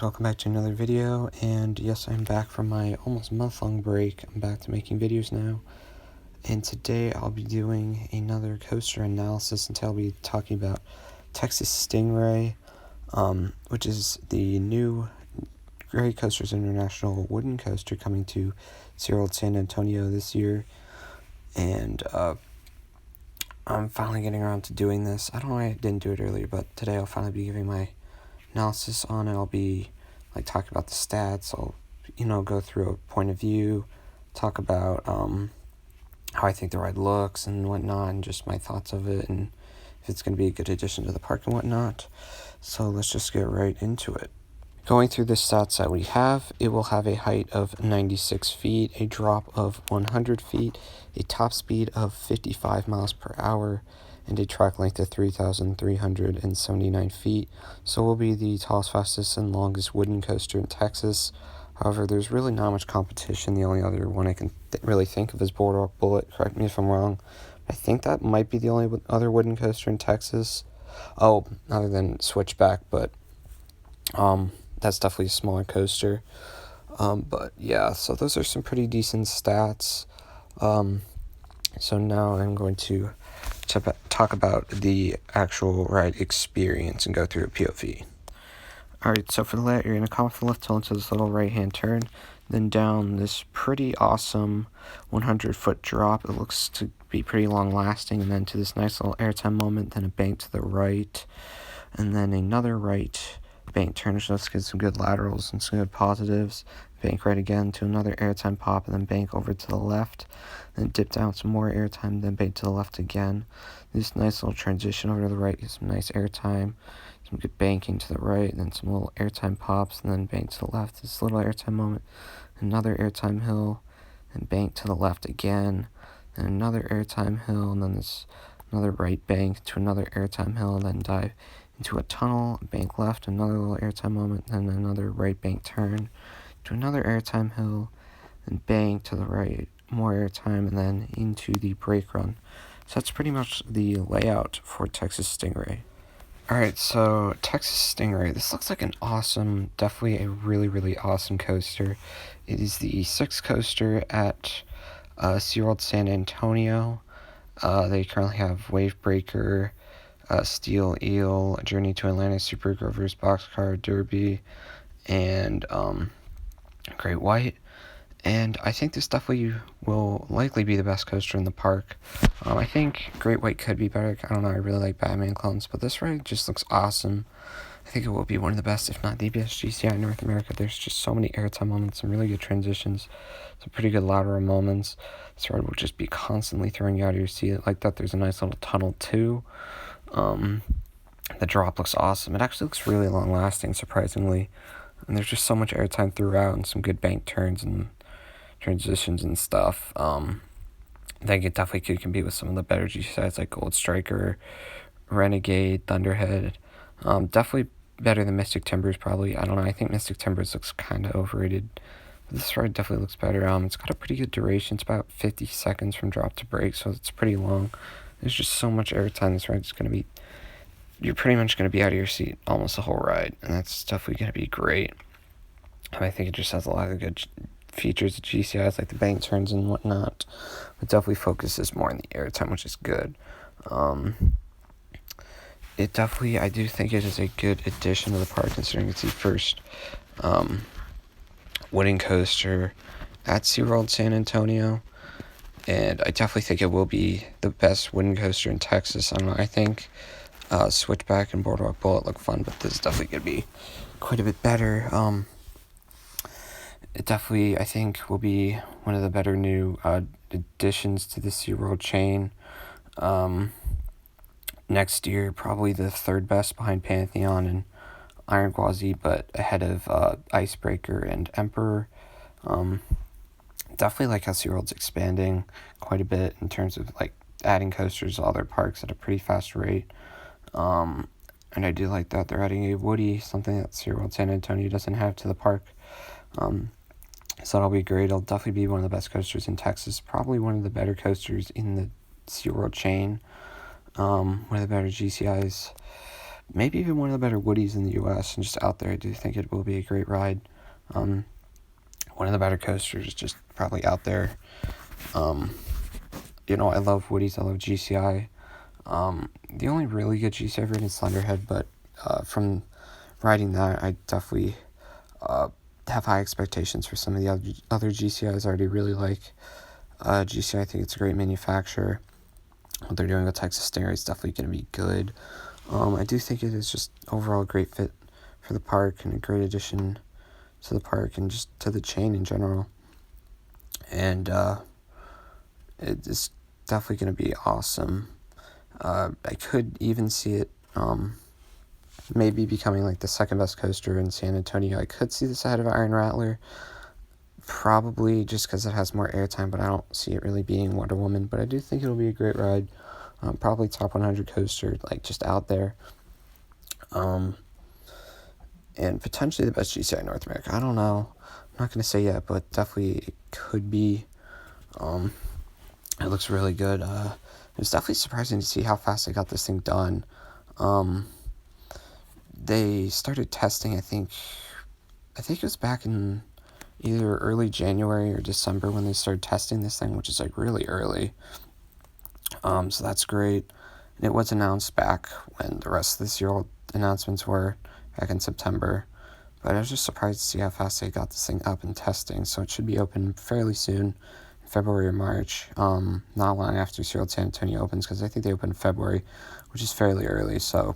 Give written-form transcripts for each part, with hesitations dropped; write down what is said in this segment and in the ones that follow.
guys, welcome back to another video, and yes, I'm back from my almost month-long break. I'm back to making videos now, and today I'll be doing another coaster analysis, and I'll be talking about Texas Stingray, which is the new Great Coasters International wooden coaster coming to Seaworld San Antonio this year, and I'm finally getting around to doing this. I don't know why I didn't do it earlier, but today I'll finally be giving my analysis on it. I'll be talking about the stats. I'll go through a point of view, talk about how I think the ride looks and whatnot, and just my thoughts of it, and if it's going to be a good addition to the park and whatnot. So let's just get right into it. Going through the stats that we have, it will have a height of 96 feet, a drop of 100 feet, a top speed of 55 miles per hour, and a track length of 3,379 feet. So it will be the tallest, fastest, and longest wooden coaster in Texas. However, there's really not much competition. The only other one I can really think of is Boardwalk Bullet. Correct me if I'm wrong. I think that might be the only other wooden coaster in Texas. Oh, other than Switchback, but that's definitely a smaller coaster. But yeah, so those are some pretty decent stats. So now I'm going to talk about the actual ride experience and go through a POV. Alright, so for the layout, you're going to come off the left into this little right-hand turn, then down this pretty awesome 100-foot drop. It looks to be pretty long-lasting, and then to this nice little airtime moment, then a bank to the right, and then another right bank turn, which let's get some good laterals and some good positives. Bank right again to another airtime pop, and then bank over to the left, then dip down some more airtime, then bank to the left again. This nice little transition over to the right, get some nice airtime, some good banking to the right, and then some little airtime pops, and then bank to the left. This little airtime moment, another airtime hill, and bank to the left again, and another airtime hill, and then this another right bank to another airtime hill, and then dive into a tunnel, bank left, another little airtime moment, then another right bank turn to another airtime hill, and bank to the right, more airtime, and then into the brake run. So that's pretty much the layout for Texas Stingray. Alright, so Texas Stingray, this looks like an awesome, definitely a really, really awesome coaster. It is the sixth coaster at SeaWorld San Antonio. They currently have Wavebreaker, Steel Eel, Journey to Atlantis, Super Grover's Boxcar Derby, and Great White. And I think this definitely will likely be the best coaster in the park. I think Great White could be better. I don't know, I really like Batman clones, but this ride just looks awesome. I think it will be one of the best, if not the best GCI in North America. There's just so many airtime moments, some really good transitions, some pretty good lateral moments. This ride will just be constantly throwing you out of your seat like that. There's a nice little tunnel too. The drop looks awesome. It actually looks really long lasting, surprisingly. And there's just so much airtime throughout, and some good bank turns and transitions and stuff. I think it definitely could compete with some of the better GCIs like Gold Striker, Renegade, Thunderhead. Definitely better than Mystic Timbers, probably. I don't know, I think Mystic Timbers looks kind of overrated. This ride definitely looks better. It's got a pretty good duration. It's about 50 seconds from drop to break, so it's pretty long. There's just so much airtime. This ride's going to be, you're pretty much going to be out of your seat almost the whole ride, and that's definitely going to be great. I think it just has a lot of good features of GCIs, like the bank turns and whatnot, but definitely focuses more on the airtime, which is good. It definitely, I do think it is a good addition to the park, considering it's the first wooden coaster at SeaWorld San Antonio, and I definitely think it will be the best wooden coaster in Texas. I don't know, I think Switchback and Boardwalk Bullet look fun, but this is definitely going to be quite a bit better. It definitely, I think, will be one of the better new additions to the SeaWorld chain. Next year, probably the third best behind Pantheon and Iron Gwazi, but ahead of Icebreaker and Emperor. Definitely like how SeaWorld's expanding quite a bit in terms of adding coasters to all their parks at a pretty fast rate. And I do like that they're adding a Woody, something that SeaWorld San Antonio doesn't have, to the park. So that'll be great. It'll definitely be one of the best coasters in Texas. Probably one of the better coasters in the SeaWorld chain. One of the better GCIs. maybe even one of the better Woodies in the U.S. and just out there. I do think it will be a great ride. One of the better coasters, just probably out there. You know, I love Woodies. I love GCI. The only really good GCI I've ridden is Slenderhead, but from riding that, I definitely have high expectations for some of the other GCIs I already really like. GCI, I think it's a great manufacturer. What they're doing with Texas Stingray is definitely going to be good. I do think it is just overall a great fit for the park and a great addition to the park and just to the chain in general. And it's definitely going to be awesome. I could even see it maybe becoming like the second best coaster in San Antonio. I could see this ahead of Iron Rattler, probably just because it has more airtime, but I don't see it really being Wonder Woman. But I do think it'll be a great ride. Probably top 100 coaster, like just out there. And potentially the best GCI in North America. I don't know. I'm not going to say yet, but definitely it could be. It looks really good. It's definitely surprising to see how fast they got this thing done. They started testing, I think it was back in either early January or December when they started testing this thing, which is like really early. So that's great. And it was announced back when the rest of the Seaworld announcements were back in September. But I was just surprised to see how fast they got this thing up and testing. So it should be open fairly soon, February or March. Not long after Seaworld San Antonio opens, because I think they open in February, which is fairly early. So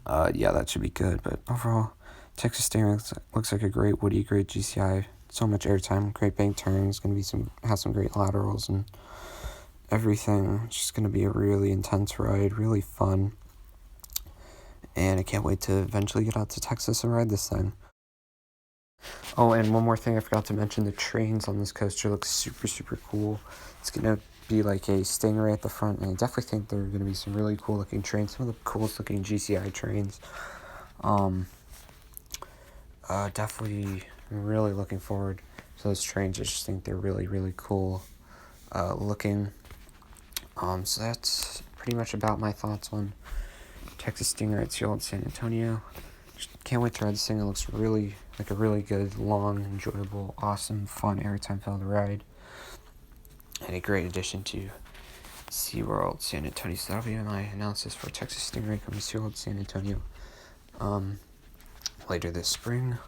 yeah, that should be good. But overall, Texas Stingray looks like a great Woody, great GCI. So much airtime, great bank turns. Going to be have some great laterals and everything. It's just going to be a really intense ride, really fun. And I can't wait to eventually get out to Texas and ride this thing. Oh, and one more thing I forgot to mention, the trains on this coaster look super, super cool. It's going to be like a Stingray at the front, and I definitely think there are going to be some really cool looking trains, some of the coolest looking GCI trains. Definitely really looking forward to those trains. I just think they're really, really cool looking. So that's pretty much about my thoughts on Texas Stingray at Seaworld San Antonio. Just can't wait to ride this thing. It looks really like a really good, long, enjoyable, awesome, fun airtime filled ride. And a great addition to Seaworld San Antonio. So that'll be my analysis for Texas Stingray coming to Seaworld San Antonio later this spring.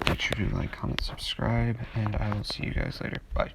Make sure to like, comment, subscribe, and I will see you guys later. Bye.